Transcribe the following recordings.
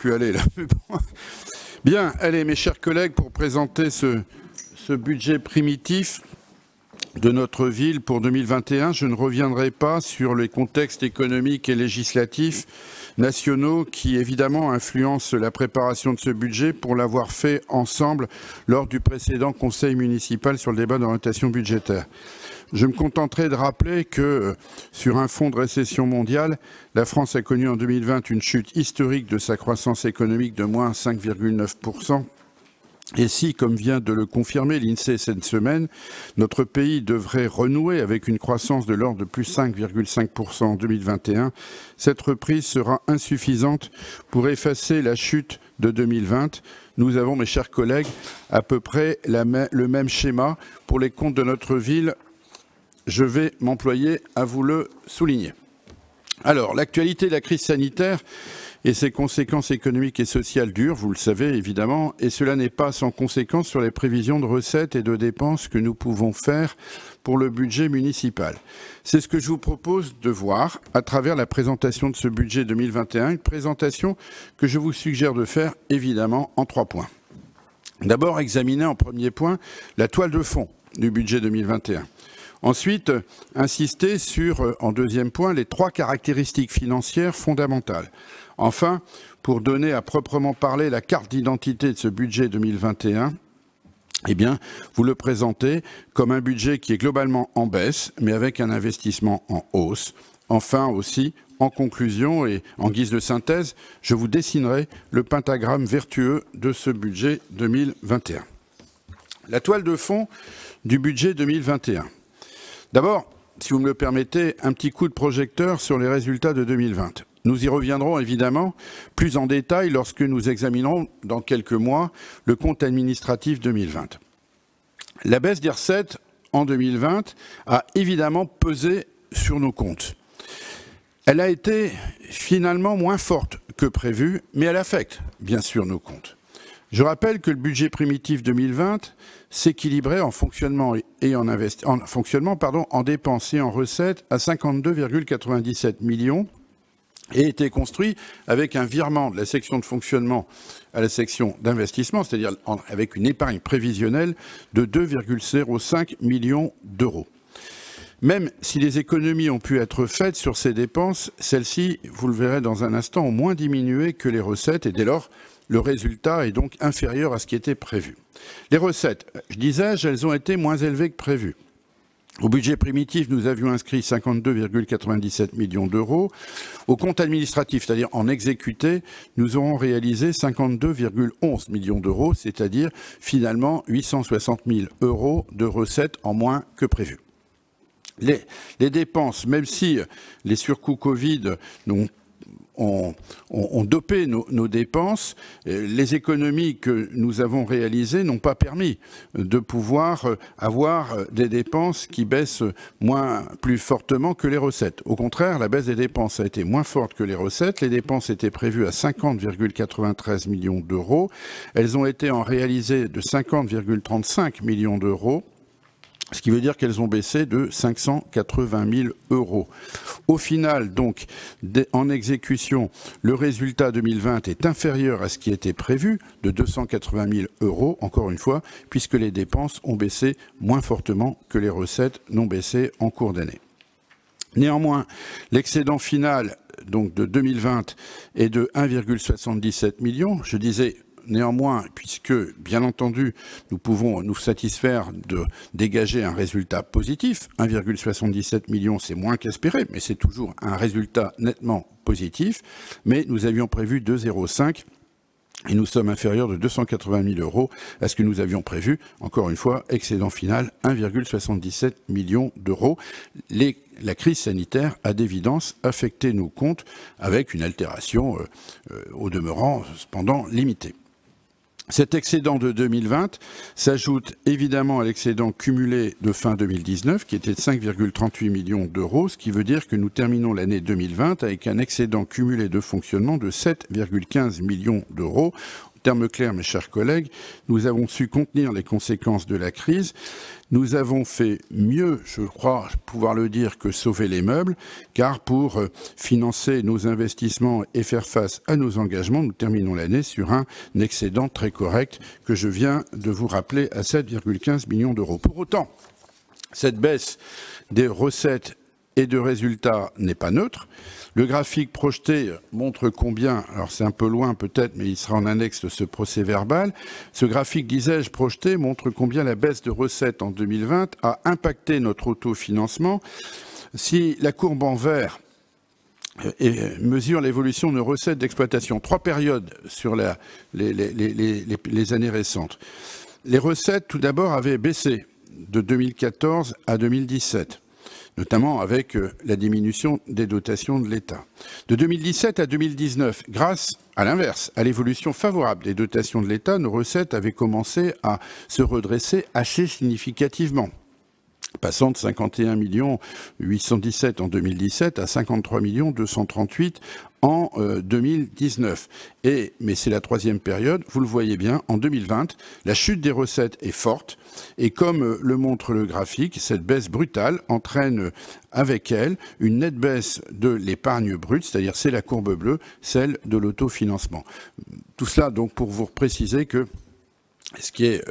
plus aller là. Bien, allez mes chers collègues, pour présenter ce budget primitif de notre ville pour 2021, je ne reviendrai pas sur les contextes économiques et législatifs nationaux qui évidemment influencent la préparation de ce budget pour l'avoir fait ensemble lors du précédent conseil municipal sur le débat d'orientation budgétaire. Je me contenterai de rappeler que sur un fond de récession mondiale, la France a connu en 2020 une chute historique de sa croissance économique de moins 5,9%. Et si, comme vient de le confirmer l'INSEE cette semaine, notre pays devrait renouer avec une croissance de l'ordre de plus 5,5% en 2021, cette reprise sera insuffisante pour effacer la chute de 2020. Nous avons, mes chers collègues, à peu près le même schéma pour les comptes de notre ville. Je vais m'employer à vous le souligner. Alors, l'actualité de la crise sanitaire et ses conséquences économiques et sociales durent, vous le savez évidemment, et cela n'est pas sans conséquence sur les prévisions de recettes et de dépenses que nous pouvons faire pour le budget municipal. C'est ce que je vous propose de voir à travers la présentation de ce budget 2021, une présentation que je vous suggère de faire évidemment en 3 points. D'abord, examiner en premier point la toile de fond du budget 2021. Ensuite, insister sur, en deuxième point, les 3 caractéristiques financières fondamentales. Enfin, pour donner à proprement parler la carte d'identité de ce budget 2021, eh bien, vous le présentez comme un budget qui est globalement en baisse, mais avec un investissement en hausse. Enfin aussi, en conclusion et en guise de synthèse, je vous dessinerai le pentagramme vertueux de ce budget 2021. La toile de fond du budget 2021. D'abord, si vous me le permettez, un petit coup de projecteur sur les résultats de 2020. Nous y reviendrons évidemment plus en détail lorsque nous examinerons dans quelques mois le compte administratif 2020. La baisse des recettes en 2020 a évidemment pesé sur nos comptes. Elle a été finalement moins forte que prévu, mais elle affecte bien sûr nos comptes. Je rappelle que le budget primitif 2020 s'équilibrait en fonctionnement en dépenses et en recettes à 52,97 millions et était construit avec un virement de la section de fonctionnement à la section d'investissement, c'est-à-dire avec une épargne prévisionnelle de 2,05 millions d'euros. Même si les économies ont pu être faites sur ces dépenses, celles-ci, vous le verrez dans un instant, ont moins diminué que les recettes et dès lors, le résultat est donc inférieur à ce qui était prévu. Les recettes, je disais, elles ont été moins élevées que prévu. Au budget primitif, nous avions inscrit 52,97 millions d'euros. Au compte administratif, c'est-à-dire en exécuté, nous aurons réalisé 52,11 millions d'euros, c'est-à-dire finalement 860 000 euros de recettes en moins que prévu. Les dépenses, même si les surcoûts Covid ont dopé nos dépenses, les économies que nous avons réalisées n'ont pas permis de pouvoir avoir des dépenses qui baissent plus fortement que les recettes. Au contraire, la baisse des dépenses a été moins forte que les recettes. Les dépenses étaient prévues à 50,93 millions d'euros. Elles ont été en réalisé de 50,35 millions d'euros. Ce qui veut dire qu'elles ont baissé de 580 000 euros. Au final, donc, en exécution, le résultat 2020 est inférieur à ce qui était prévu, de 280 000 euros, encore une fois, puisque les dépenses ont baissé moins fortement que les recettes n'ont baissé en cours d'année. Néanmoins, l'excédent final donc, de 2020 est de 1,77 million. Je disais néanmoins, puisque, bien entendu, nous pouvons nous satisfaire de dégager un résultat positif, 1,77 million, c'est moins qu'espéré, mais c'est toujours un résultat nettement positif, mais nous avions prévu 2,05 et nous sommes inférieurs de 280 000 euros à ce que nous avions prévu. Encore une fois, excédent final, 1,77 million d'euros. La crise sanitaire a d'évidence affecté nos comptes avec une altération au demeurant cependant limitée. Cet excédent de 2020 s'ajoute évidemment à l'excédent cumulé de fin 2019 qui était de 5,38 millions d'euros, ce qui veut dire que nous terminons l'année 2020 avec un excédent cumulé de fonctionnement de 7,15 millions d'euros. termes clairs, mes chers collègues, nous avons su contenir les conséquences de la crise. Nous avons fait mieux, je crois pouvoir le dire, que sauver les meubles, car pour financer nos investissements et faire face à nos engagements, nous terminons l'année sur un excédent très correct que je viens de vous rappeler à 7,15 millions d'euros. Pour autant, cette baisse des recettes et de résultats n'est pas neutre. Le graphique projeté montre combien, alors c'est un peu loin peut-être, mais il sera en annexe de ce procès-verbal. Ce graphique, disais-je, projeté montre combien la baisse de recettes en 2020 a impacté notre autofinancement. Si la courbe en vert mesure l'évolution de recettes d'exploitation, 3 périodes sur les années récentes. Les recettes, tout d'abord, avaient baissé de 2014 à 2017. Notamment avec la diminution des dotations de l'État. De 2017 à 2019, grâce à l'inverse, à l'évolution favorable des dotations de l'État, nos recettes avaient commencé à se redresser assez significativement, passant de 51 817 en 2017 à 53 238 en 2019. Mais c'est la troisième période, vous le voyez bien, en 2020, la chute des recettes est forte et comme le montre le graphique, cette baisse brutale entraîne avec elle une nette baisse de l'épargne brute, c'est-à-dire c'est la courbe bleue, celle de l'autofinancement. Tout cela donc pour vous préciser que ce qui est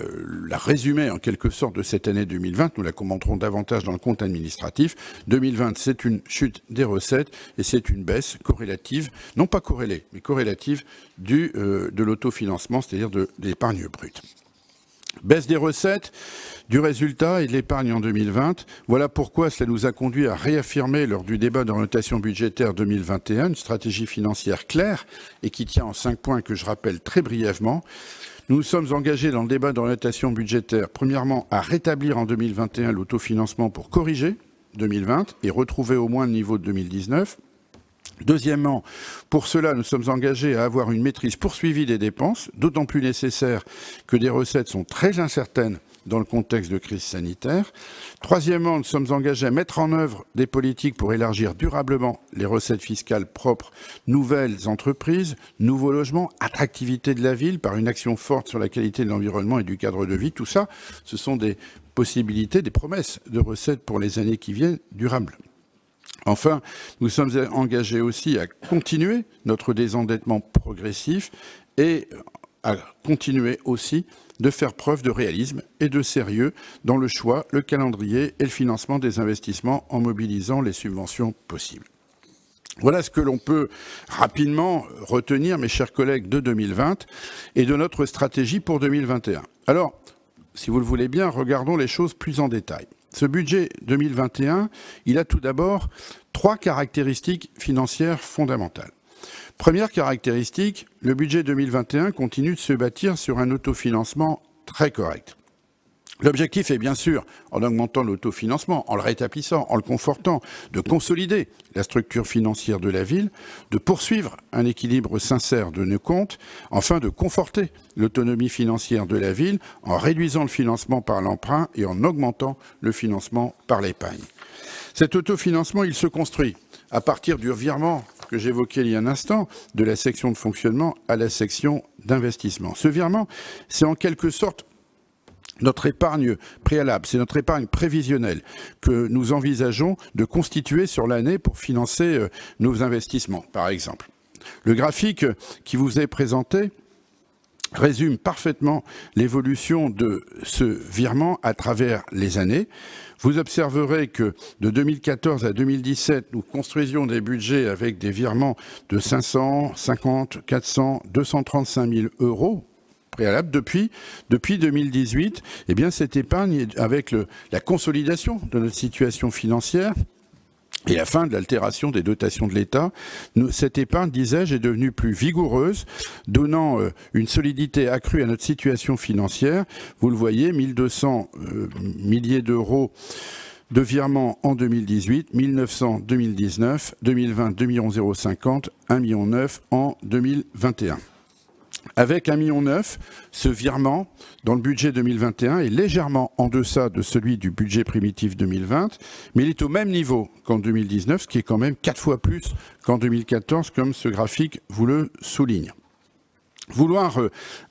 la résumé en quelque sorte de cette année 2020, nous la commenterons davantage dans le compte administratif. 2020, c'est une chute des recettes et c'est une baisse corrélative, non pas corrélée, mais corrélative de l'autofinancement, c'est-à-dire de l'épargne brute. Baisse des recettes, du résultat et de l'épargne en 2020. Voilà pourquoi cela nous a conduit à réaffirmer lors du débat d'orientation budgétaire 2021 une stratégie financière claire et qui tient en 5 points que je rappelle très brièvement. Nous nous sommes engagés dans le débat d'orientation budgétaire, premièrement, à rétablir en 2021 l'autofinancement pour corriger 2020 et retrouver au moins le niveau de 2019. Deuxièmement, pour cela, nous sommes engagés à avoir une maîtrise poursuivie des dépenses, d'autant plus nécessaire que des recettes sont très incertaines dans le contexte de crise sanitaire. Troisièmement, nous sommes engagés à mettre en œuvre des politiques pour élargir durablement les recettes fiscales propres, nouvelles entreprises, nouveaux logements, attractivité de la ville par une action forte sur la qualité de l'environnement et du cadre de vie. Tout ça, ce sont des possibilités, des promesses de recettes pour les années qui viennent durables. Enfin, nous sommes engagés aussi à continuer notre désendettement progressif et à continuer aussi de faire preuve de réalisme et de sérieux dans le choix, le calendrier et le financement des investissements en mobilisant les subventions possibles. Voilà ce que l'on peut rapidement retenir, mes chers collègues, de 2020 et de notre stratégie pour 2021. Alors, si vous le voulez bien, regardons les choses plus en détail. Ce budget 2021, il a tout d'abord 3 caractéristiques financières fondamentales. Première caractéristique, le budget 2021 continue de se bâtir sur un autofinancement très correct. L'objectif est bien sûr, en augmentant l'autofinancement, en le rétablissant, en le confortant, de consolider la structure financière de la ville, de poursuivre un équilibre sincère de nos comptes, enfin de conforter l'autonomie financière de la ville en réduisant le financement par l'emprunt et en augmentant le financement par l'épargne. Cet autofinancement, il se construit à partir du revirement que j'évoquais il y a un instant, de la section de fonctionnement à la section d'investissement. Ce virement, c'est en quelque sorte notre épargne préalable, c'est notre épargne prévisionnelle que nous envisageons de constituer sur l'année pour financer nos investissements, par exemple. Le graphique qui vous est présenté résume parfaitement l'évolution de ce virement à travers les années. Vous observerez que de 2014 à 2017, nous construisions des budgets avec des virements de 550, 400, 235 000 euros préalable. Depuis 2018, eh bien, cette épargne, avec la consolidation de notre situation financière et la fin de l'altération des dotations de l'État, cette épargne, disais-je, est devenue plus vigoureuse, donnant une solidité accrue à notre situation financière. Vous le voyez, 1200 milliers d'euros de virements en 2018, 1900 en 2019, 2020 2,050 millions, 1,9 million en 2021. Avec 1,9 million, ce virement dans le budget 2021 est légèrement en deçà de celui du budget primitif 2020, mais il est au même niveau qu'en 2019, ce qui est quand même 4 fois plus qu'en 2014, comme ce graphique vous le souligne. Vouloir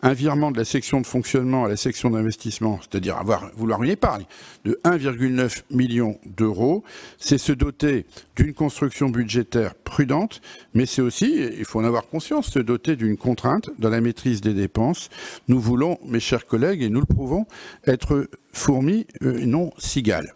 un virement de la section de fonctionnement à la section d'investissement, c'est-à-dire vouloir une épargne de 1,9 million d'euros, c'est se doter d'une construction budgétaire prudente, mais c'est aussi, il faut en avoir conscience, se doter d'une contrainte dans la maîtrise des dépenses. Nous voulons, mes chers collègues, et nous le prouvons, être fourmis, non cigales.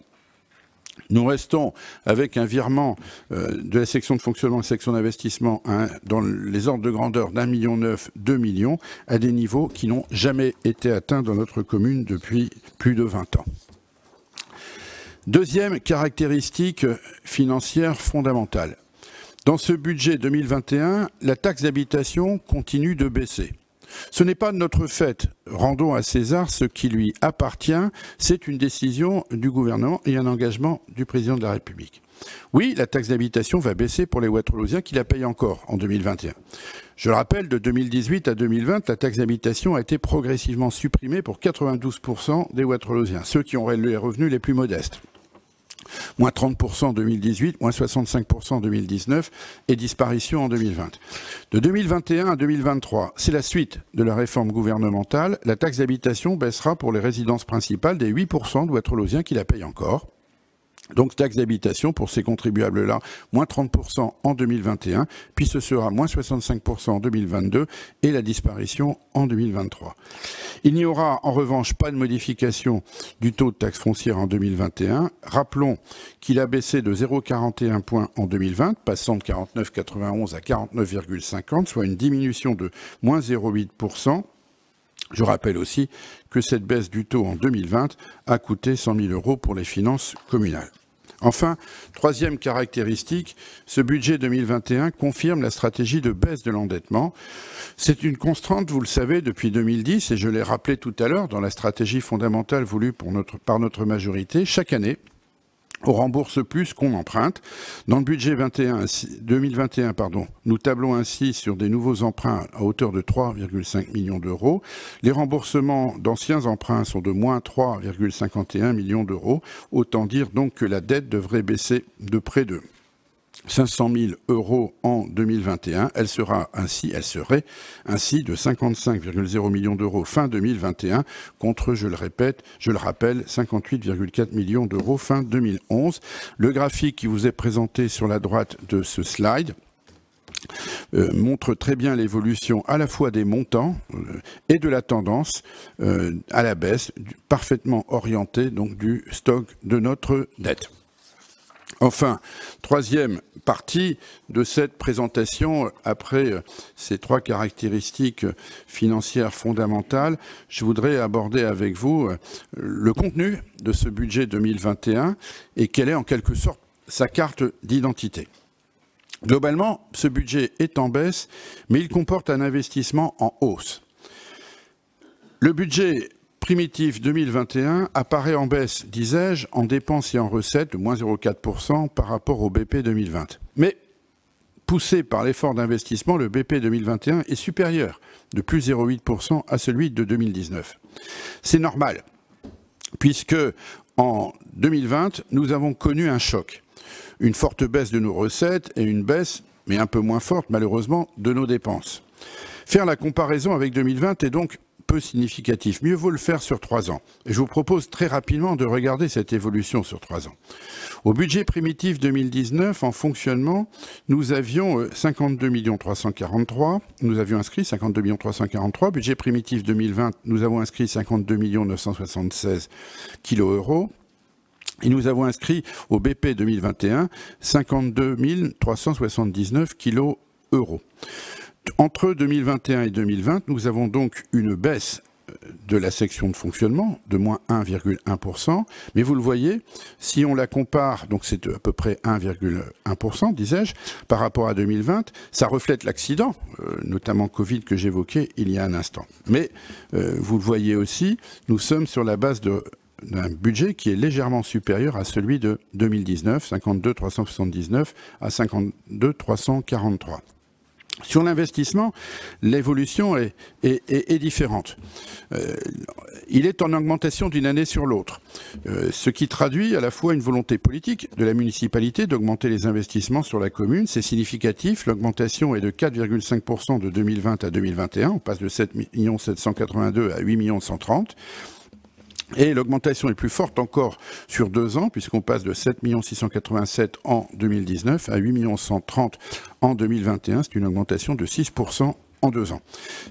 Nous restons avec un virement de la section de fonctionnement et la section d'investissement dans les ordres de grandeur d'1,9 million, 2 millions, à des niveaux qui n'ont jamais été atteints dans notre commune depuis plus de 20 ans. Deuxième caractéristique financière fondamentale. Dans ce budget 2021, la taxe d'habitation continue de baisser. Ce n'est pas de notre fait. Rendons à César ce qui lui appartient. C'est une décision du gouvernement et un engagement du président de la République. Oui, la taxe d'habitation va baisser pour les Waterloosiens qui la payent encore en 2021. Je le rappelle, de 2018 à 2020, la taxe d'habitation a été progressivement supprimée pour 92% des Waterloosiens, ceux qui ont les revenus les plus modestes. Moins 30% en 2018, moins 65% en 2019 et disparition en 2020. De 2021 à 2023, c'est la suite de la réforme gouvernementale. La taxe d'habitation baissera pour les résidences principales des 8% de Waterloosiens qui la payent encore. Donc taxe d'habitation pour ces contribuables-là, moins 30% en 2021, puis ce sera moins 65% en 2022 et la disparition en 2023. Il n'y aura en revanche pas de modification du taux de taxe foncière en 2021. Rappelons qu'il a baissé de 0,41 points en 2020, passant de 49,91 à 49,50, soit une diminution de moins 0,8%. Je rappelle aussi que cette baisse du taux en 2020 a coûté 100 000 € pour les finances communales. Enfin, troisième caractéristique, ce budget 2021 confirme la stratégie de baisse de l'endettement. C'est une constante, vous le savez, depuis 2010, et je l'ai rappelé tout à l'heure, dans la stratégie fondamentale voulue par notre majorité. Chaque année, on rembourse plus qu'on emprunte. Dans le budget 2021, nous tablons ainsi sur des nouveaux emprunts à hauteur de 3,5 millions d'euros. Les remboursements d'anciens emprunts sont de moins 3,51 millions d'euros. Autant dire donc que la dette devrait baisser de près de 500 000 € en 2021. Elle serait ainsi de 55,0 millions d'euros fin 2021 contre, je le rappelle, 58,4 millions d'euros fin 2011. Le graphique qui vous est présenté sur la droite de ce slide montre très bien l'évolution à la fois des montants et de la tendance à la baisse, parfaitement orientée donc du stock de notre dette. Enfin, troisième partie de cette présentation, après ces trois caractéristiques financières fondamentales, je voudrais aborder avec vous le contenu de ce budget 2021 et quelle est en quelque sorte sa carte d'identité. Globalement, ce budget est en baisse, mais il comporte un investissement en hausse. Le budget primitif 2021 apparaît en baisse, disais-je, en dépenses et en recettes de moins 0,4% par rapport au BP 2020. Mais, poussé par l'effort d'investissement, le BP 2021 est supérieur de plus 0,8% à celui de 2019. C'est normal, puisque en 2020, nous avons connu un choc. Une forte baisse de nos recettes et une baisse, mais un peu moins forte malheureusement, de nos dépenses. Faire la comparaison avec 2020 est donc peu significatif. Mieux vaut le faire sur 3 ans. Et je vous propose très rapidement de regarder cette évolution sur 3 ans. Au budget primitif 2019, en fonctionnement, nous avions 52 343 000. Nous avions inscrit 52 343 000. Budget primitif 2020, nous avons inscrit 52 976 kg. Et nous avons inscrit au BP 2021 52 379 kg. Entre 2021 et 2020, nous avons donc une baisse de la section de fonctionnement de moins 1,1%. Mais vous le voyez, si on la compare, donc c'est à peu près 1,1%, disais-je, par rapport à 2020, ça reflète l'accident, notamment Covid, que j'évoquais il y a un instant. Mais vous le voyez aussi, nous sommes sur la base d'un budget qui est légèrement supérieur à celui de 2019, 52 379 à 52 343. Sur l'investissement, l'évolution est différente. Il est en augmentation d'une année sur l'autre, ce qui traduit à la fois une volonté politique de la municipalité d'augmenter les investissements sur la commune. C'est significatif, l'augmentation est de 4,5% de 2020 à 2021, on passe de 7 782 à 8 130 000. Et l'augmentation est plus forte encore sur 2 ans, puisqu'on passe de 7 687 en 2019 à 8 130 en 2021. C'est une augmentation de 6% en 2 ans.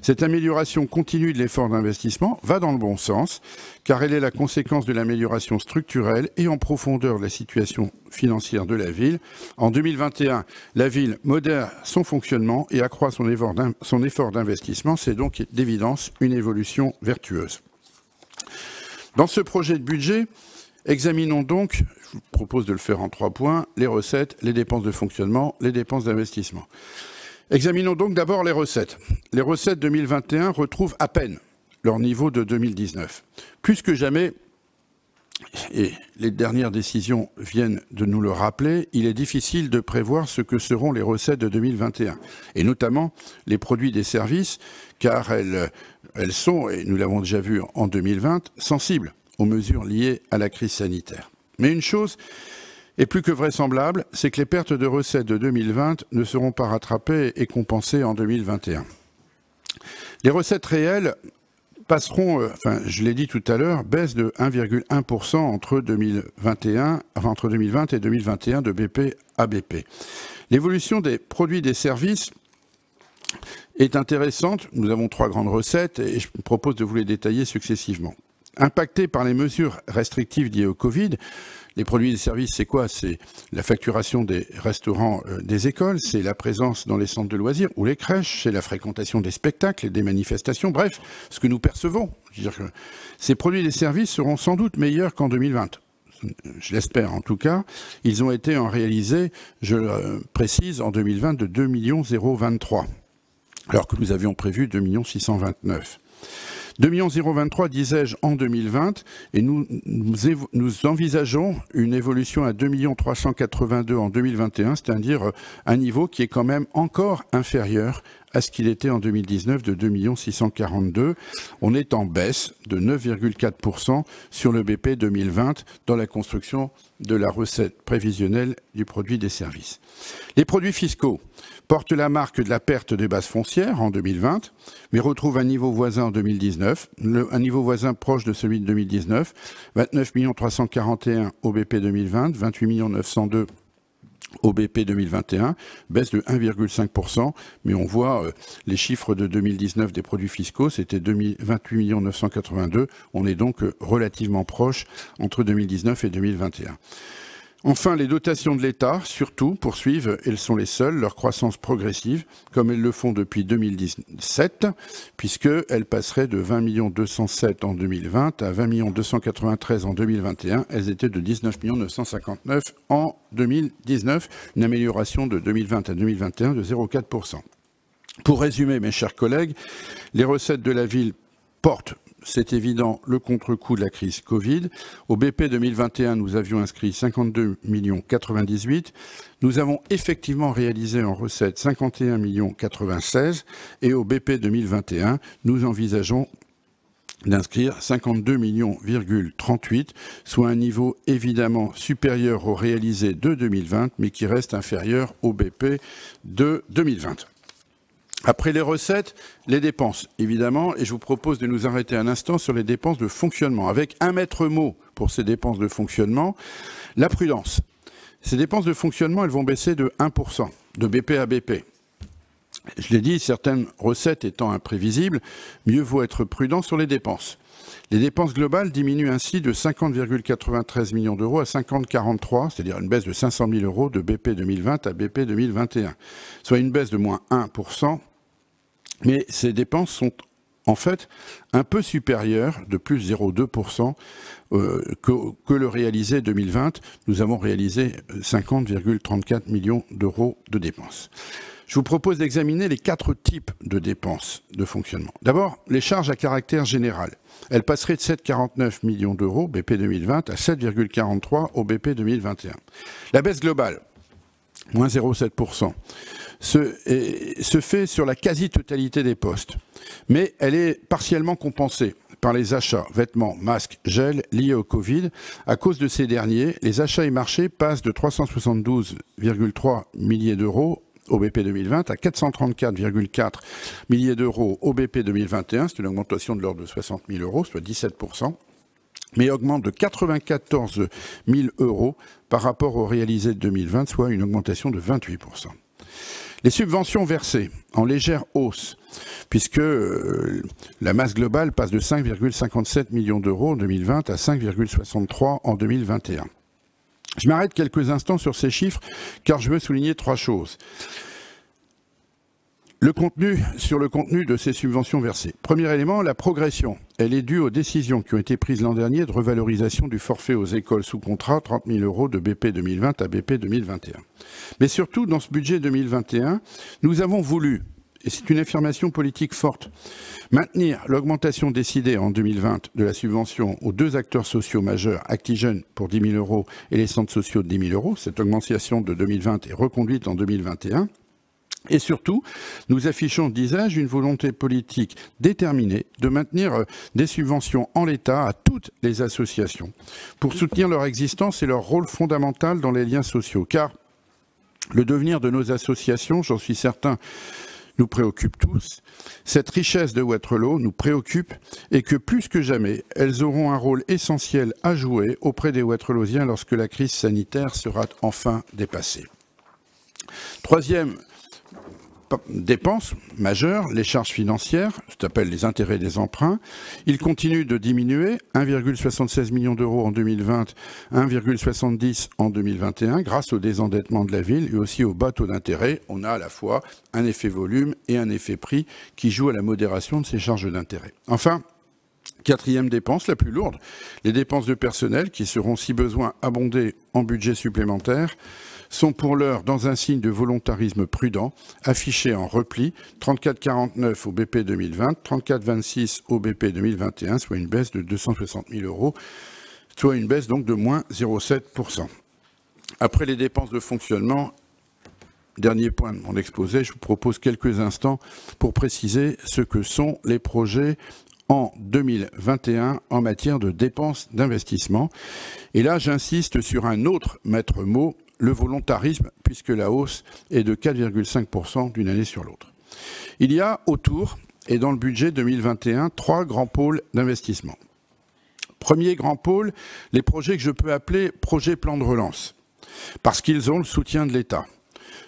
Cette amélioration continue de l'effort d'investissement va dans le bon sens, car elle est la conséquence de l'amélioration structurelle et en profondeur de la situation financière de la ville. En 2021, la ville modère son fonctionnement et accroît son effort d'investissement. C'est donc d'évidence une évolution vertueuse. Dans ce projet de budget, examinons donc, je vous propose de le faire en 3 points, les recettes, les dépenses de fonctionnement, les dépenses d'investissement. Examinons donc d'abord les recettes. Les recettes 2021 retrouvent à peine leur niveau de 2019. Plus que jamais, et les dernières décisions viennent de nous le rappeler, il est difficile de prévoir ce que seront les recettes de 2021, et notamment les produits des services, car elles sont, et nous l'avons déjà vu en 2020, sensibles aux mesures liées à la crise sanitaire. Mais une chose est plus que vraisemblable, c'est que les pertes de recettes de 2020 ne seront pas rattrapées et compensées en 2021. Les recettes réelles passeront, je l'ai dit tout à l'heure, baisse de 1,1% entre 2020 et 2021 de BP à BP. L'évolution des produits des services est intéressante. Nous avons 3 grandes recettes et je propose de vous les détailler successivement. Impactés par les mesures restrictives liées au Covid, les produits et services, c'est quoi? C'est la facturation des restaurants, des écoles, c'est la présence dans les centres de loisirs ou les crèches, c'est la fréquentation des spectacles et des manifestations, bref, ce que nous percevons. Je veux dire que ces produits et services seront sans doute meilleurs qu'en 2020. Je l'espère en tout cas. Ils ont été réalisés, je le précise, en 2020 de 2 023 000, alors que nous avions prévu 2 629 000. 2 023 000, disais-je, en 2020, et nous envisageons une évolution à 2 382 000 en 2021, c'est-à-dire un niveau qui est quand même encore inférieur à ce qu'il était en 2019 de 2 642 000. On est en baisse de 9,4% sur le BP 2020 dans la construction de la recette prévisionnelle du produit des services. Les produits fiscaux portent la marque de la perte des bases foncières en 2020, mais retrouvent un niveau voisin en 2019, un niveau voisin proche de celui de 2019, 29 341 000 au BP 2020, 28 902 000 au BP 2021, baisse de 1,5%, mais on voit les chiffres de 2019 des produits fiscaux, c'était 28 982 000, on est donc relativement proche entre 2019 et 2021. Enfin, les dotations de l'État, surtout, poursuivent, elles sont les seules, leur croissance progressive, comme elles le font depuis 2017, puisqu'elles passeraient de 20 207 000 en 2020 à 20 293 000 en 2021. Elles étaient de 19 959 000 en 2019, une amélioration de 2020 à 2021 de 0,4%. Pour résumer, mes chers collègues, les recettes de la ville portent, c'est évident, le contre-coup de la crise Covid. Au BP 2021, nous avions inscrit 52 098 000. Nous avons effectivement réalisé en recettes 51 96 000. Et au BP 2021, nous envisageons d'inscrire 52 38 000, soit un niveau évidemment supérieur au réalisé de 2020, mais qui reste inférieur au BP de 2020. Après les recettes, les dépenses, évidemment, et je vous propose de nous arrêter un instant sur les dépenses de fonctionnement, avec un maître mot pour ces dépenses de fonctionnement, la prudence. Ces dépenses de fonctionnement, elles vont baisser de 1%, de BP à BP. Je l'ai dit, certaines recettes étant imprévisibles, mieux vaut être prudent sur les dépenses. Les dépenses globales diminuent ainsi de 50,93 millions d'euros à 50,43, c'est-à-dire une baisse de 500 000 euros de BP 2020 à BP 2021, soit une baisse de moins 1%. Mais ces dépenses sont en fait un peu supérieures, de plus 0,2% que le réalisé 2020. Nous avons réalisé 50,34 millions d'euros de dépenses. Je vous propose d'examiner les 4 types de dépenses de fonctionnement. D'abord, les charges à caractère général. Elles passeraient de 7,49 millions d'euros BP 2020 à 7,43 au BP 2021. La baisse globale, moins 0,7%. Se fait sur la quasi-totalité des postes, mais elle est partiellement compensée par les achats, vêtements, masques, gel liés au Covid. À cause de ces derniers, les achats et marchés passent de 372,3 milliers d'euros au BP 2020 à 434,4 milliers d'euros au BP 2021. C'est une augmentation de l'ordre de 60 000 euros, soit 17%. Mais augmente de 94 000 euros par rapport au réalisé de 2020, soit une augmentation de 28%. Les subventions versées en légère hausse, puisque la masse globale passe de 5,57 millions d'euros en 2020 à 5,63 en 2021. Je m'arrête quelques instants sur ces chiffres, car je veux souligner trois choses. Sur le contenu de ces subventions versées. Premier élément, la progression. Elle est due aux décisions qui ont été prises l'an dernier de revalorisation du forfait aux écoles sous contrat, 30 000 euros de BP 2020 à BP 2021. Mais surtout, dans ce budget 2021, nous avons voulu, et c'est une affirmation politique forte, maintenir l'augmentation décidée en 2020 de la subvention aux deux acteurs sociaux majeurs, Actigène pour 10 000 euros et les centres sociaux de 10 000 euros. Cette augmentation de 2020 est reconduite en 2021. Et surtout, nous affichons, disais-je, une volonté politique déterminée de maintenir des subventions en l'état à toutes les associations pour soutenir leur existence et leur rôle fondamental dans les liens sociaux. Car le devenir de nos associations, j'en suis certain, nous préoccupe tous. Cette richesse de Wattrelos nous préoccupe et que plus que jamais, elles auront un rôle essentiel à jouer auprès des Wattrelosiens lorsque la crise sanitaire sera enfin dépassée. Troisième dépenses majeures, les charges financières, ce qu'on appelle les intérêts des emprunts. Ils continuent de diminuer, 1,76 million d'euros en 2020, 1,70 en 2021, grâce au désendettement de la ville et aussi au bas taux d'intérêt. On a à la fois un effet volume et un effet prix qui jouent à la modération de ces charges d'intérêt. Enfin, quatrième dépense, la plus lourde, les dépenses de personnel qui seront, si besoin, abondées en budget supplémentaire, sont pour l'heure dans un signe de volontarisme prudent, affichés en repli, 34,49 au BP 2020, 34,26 au BP 2021, soit une baisse de 260 000 euros, soit une baisse donc de moins 0,7%. Après les dépenses de fonctionnement, dernier point de mon exposé, je vous propose quelques instants pour préciser ce que sont les projets en 2021 en matière de dépenses d'investissement. Et là, j'insiste sur un autre maître mot, le volontarisme, puisque la hausse est de 4,5% d'une année sur l'autre. Il y a autour, et dans le budget 2021, trois grands pôles d'investissement. Premier grand pôle, les projets que je peux appeler projets plan de relance, parce qu'ils ont le soutien de l'État.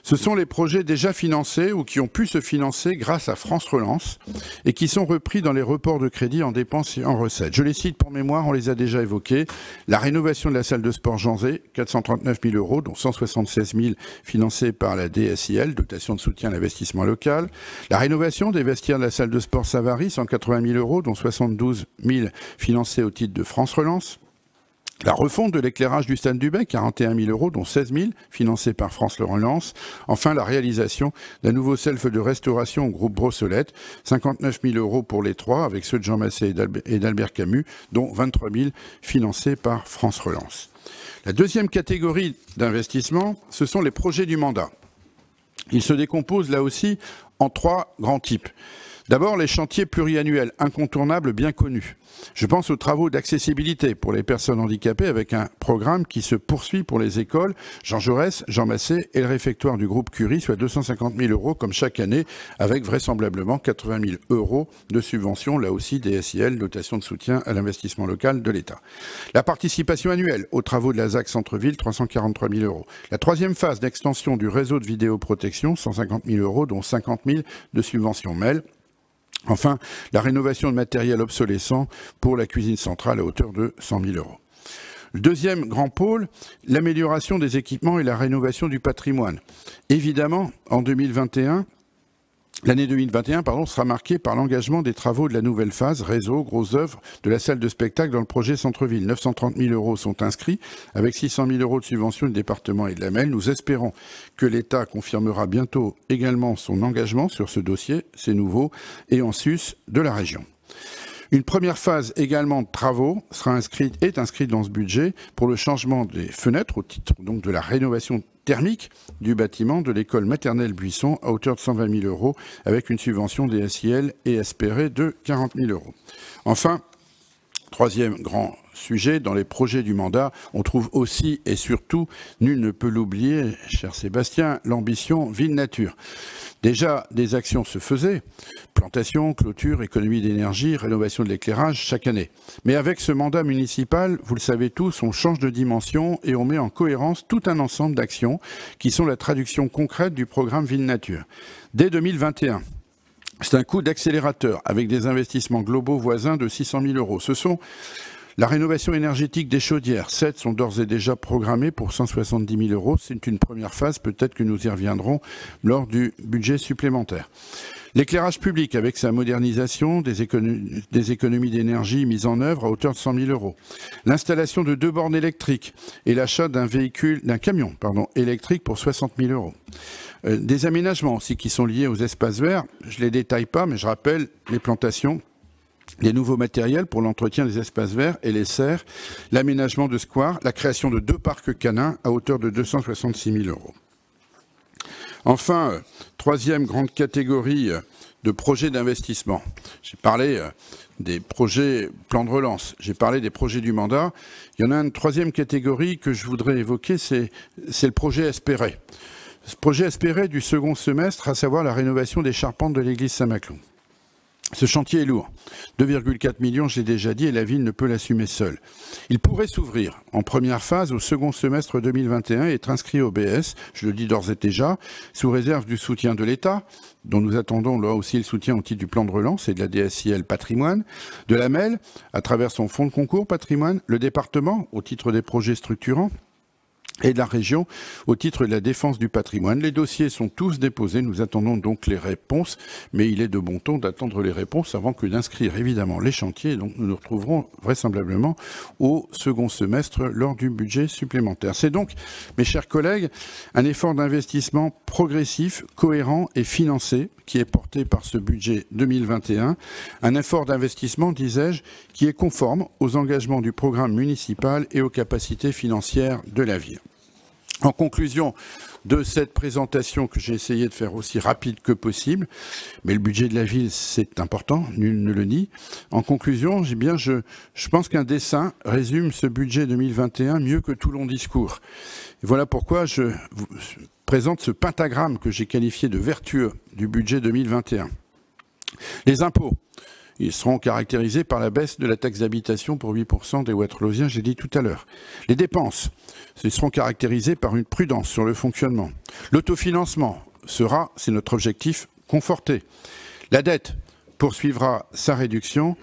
Ce sont les projets déjà financés ou qui ont pu se financer grâce à France Relance et qui sont repris dans les reports de crédit en dépenses et en recettes. Je les cite pour mémoire, on les a déjà évoqués. La rénovation de la salle de sport Janzé, 439 000 euros, dont 176 000 financés par la DSIL, dotation de soutien à l'investissement local. La rénovation des vestiaires de la salle de sport Savary, 180 000 euros, dont 72 000 financés au titre de France Relance. La refonte de l'éclairage du stade du Bec, 41 000 euros, dont 16 000 financés par France Relance. Enfin, la réalisation d'un nouveau self de restauration au groupe Brossolette, 59 000 euros pour les trois, avec ceux de Jean Massé et d'Albert Camus, dont 23 000 financés par France Relance. La deuxième catégorie d'investissement, ce sont les projets du mandat. Ils se décomposent là aussi en trois grands types. D'abord, les chantiers pluriannuels incontournables bien connus. Je pense aux travaux d'accessibilité pour les personnes handicapées avec un programme qui se poursuit pour les écoles Jean Jaurès, Jean Massé et le réfectoire du groupe Curie, soit 250 000 euros comme chaque année, avec vraisemblablement 80 000 euros de subventions, là aussi DSIL, dotation de soutien à l'investissement local de l'État. La participation annuelle aux travaux de la ZAC Centre-Ville, 343 000 euros. La troisième phase d'extension du réseau de vidéoprotection, 150 000 euros, dont 50 000 de subventions MEL. Enfin, la rénovation de matériel obsolescent pour la cuisine centrale à hauteur de 100 000 euros. Le deuxième grand pôle, l'amélioration des équipements et la rénovation du patrimoine. Évidemment, en 2021, l'année 2021 sera marquée par l'engagement des travaux de la nouvelle phase, réseau, grosses œuvres, de la salle de spectacle dans le projet Centre-Ville. 930 000 euros sont inscrits, avec 600 000 euros de subvention du département et de la MEL. Nous espérons que l'État confirmera bientôt également son engagement sur ce dossier, c'est nouveau, et en sus de la région. Une première phase également de travaux est inscrite dans ce budget pour le changement des fenêtres au titre donc de la rénovation thermique du bâtiment de l'école maternelle Buisson à hauteur de 120 000 € avec une subvention des SIL et SPRE de 40 000 €. Enfin, troisième grand sujet, dans les projets du mandat, on trouve aussi et surtout, nul ne peut l'oublier, cher Sébastien, l'ambition ville-nature. Déjà, des actions se faisaient, plantation, clôture, économie d'énergie, rénovation de l'éclairage chaque année. Mais avec ce mandat municipal, vous le savez tous, on change de dimension et on met en cohérence tout un ensemble d'actions qui sont la traduction concrète du programme Ville-Nature. Dès 2021, c'est un coup d'accélérateur avec des investissements globaux voisins de 600 000 €. Ce sont la rénovation énergétique des chaudières. 7 sont d'ores et déjà programmées pour 170 000 €. C'est une première phase, peut-être que nous y reviendrons lors du budget supplémentaire. L'éclairage public avec sa modernisation, des économies d'énergie mises en œuvre à hauteur de 100 000 €. L'installation de 2 bornes électriques et l'achat d'un camion électrique pour 60 000 €. Des aménagements aussi qui sont liés aux espaces verts. Je ne les détaille pas, mais je rappelle les plantations, les nouveaux matériels pour l'entretien des espaces verts et les serres, l'aménagement de squares, la création de 2 parcs canins à hauteur de 266 000 €. Enfin, troisième grande catégorie de projets d'investissement. J'ai parlé des projets plan de relance, j'ai parlé des projets du mandat. Il y en a une troisième catégorie que je voudrais évoquer, c'est le projet SPRE. Ce projet SPRE du second semestre, à savoir la rénovation des charpentes de l'église Saint-Maclou. Ce chantier est lourd. 2,4 millions, j'ai déjà dit, et la ville ne peut l'assumer seule. Il pourrait s'ouvrir en première phase au second semestre 2021 et être inscrit au BS, je le dis d'ores et déjà, sous réserve du soutien de l'État, dont nous attendons là aussi le soutien au titre du plan de relance et de la DSIL Patrimoine, de la MEL, à travers son fonds de concours patrimoine, le département, au titre des projets structurants, et de la région au titre de la défense du patrimoine. Les dossiers sont tous déposés, nous attendons donc les réponses, mais il est de bon ton d'attendre les réponses avant que d'inscrire évidemment les chantiers, donc nous nous retrouverons vraisemblablement au second semestre lors du budget supplémentaire. C'est donc, mes chers collègues, un effort d'investissement progressif, cohérent et financé qui est porté par ce budget 2021, un effort d'investissement, disais-je, qui est conforme aux engagements du programme municipal et aux capacités financières de la ville. En conclusion de cette présentation que j'ai essayé de faire aussi rapide que possible, mais le budget de la ville, c'est important, nul ne le nie. En conclusion, je pense qu'un dessin résume ce budget 2021 mieux que tout long discours. Et voilà pourquoi je vous présente ce pentagramme que j'ai qualifié de vertueux du budget 2021. Les impôts. Ils seront caractérisés par la baisse de la taxe d'habitation pour 8% des Waterlooziens, j'ai dit tout à l'heure. Les dépenses, ils seront caractérisés par une prudence sur le fonctionnement. L'autofinancement sera, c'est notre objectif, conforté. La dette poursuivra sa réduction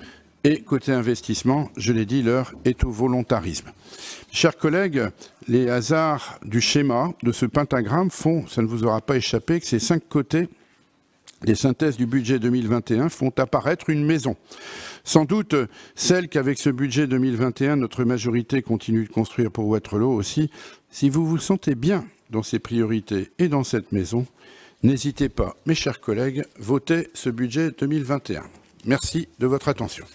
et côté investissement, je l'ai dit, l'heure est au volontarisme. Chers collègues, les hasards du schéma de ce pentagramme font, ça ne vous aura pas échappé, que ces 5 côtés les synthèses du budget 2021 font apparaître une maison. Sans doute celle qu'avec ce budget 2021, notre majorité continue de construire pour Waterloo aussi. Si vous vous sentez bien dans ces priorités et dans cette maison, n'hésitez pas, mes chers collègues, votez ce budget 2021. Merci de votre attention.